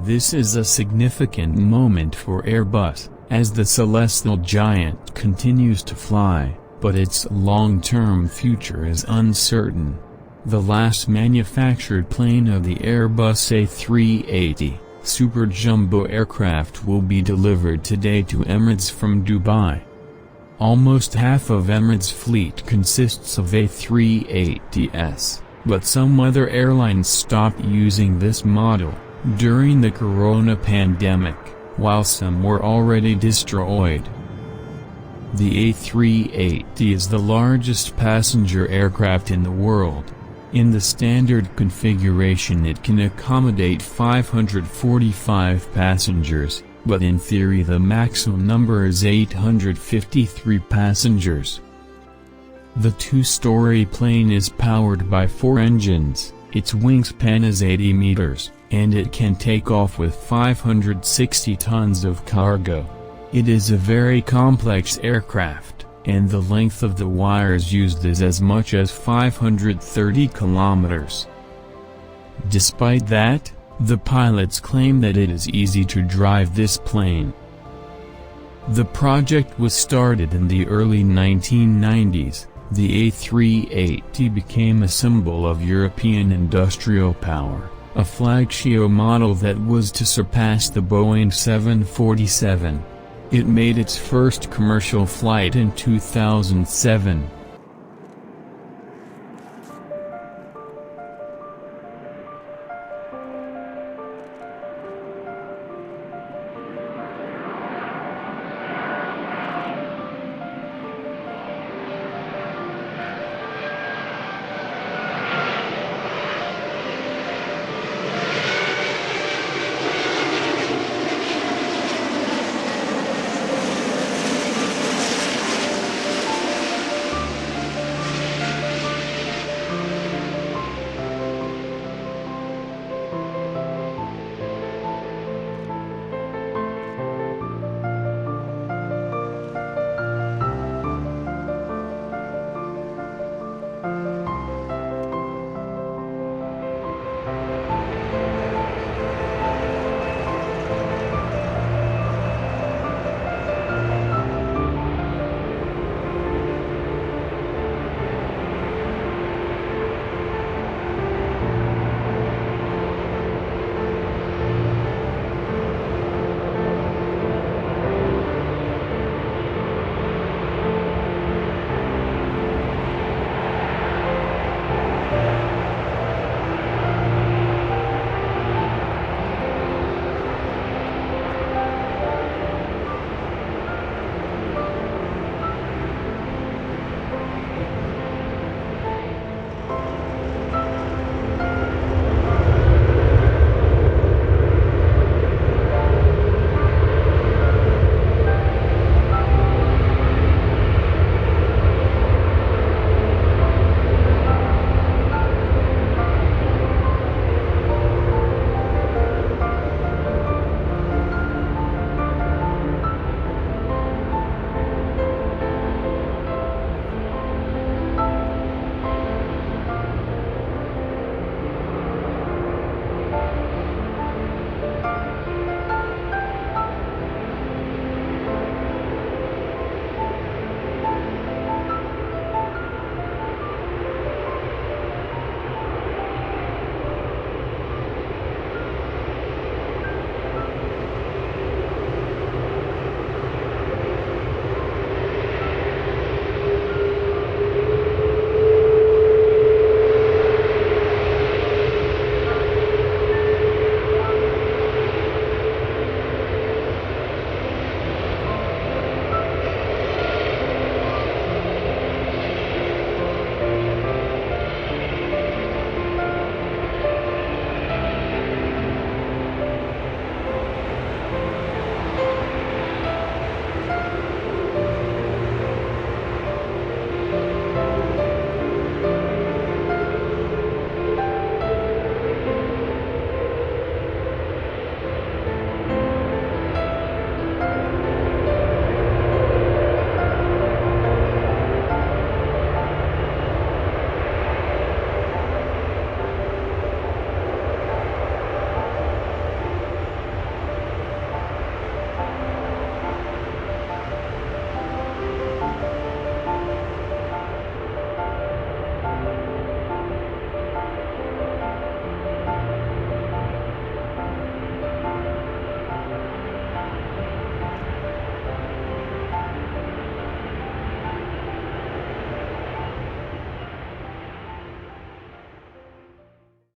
This is a significant moment for Airbus, as the celestial giant continues to fly, but its long-term future is uncertain. The last manufactured plane of the Airbus A380, Superjumbo aircraft will be delivered today to Emirates from Dubai. Almost half of Emirates' fleet consists of A380s, but some other airlines stopped using this model during the corona pandemic, while some were already destroyed. The A380 is the largest passenger aircraft in the world. In the standard configuration it can accommodate 545 passengers, but in theory the maximum number is 853 passengers. The two-story plane is powered by 4 engines, its wingspan is 80 meters, and it can take off with 560 tons of cargo. It is a very complex aircraft, and the length of the wires used is as much as 530 kilometers. Despite that, the pilots claim that it is easy to drive this plane. The project was started in the early 1990s. The A380 became a symbol of European industrial power, a flagship model that was to surpass the Boeing 747. It made its first commercial flight in 2007.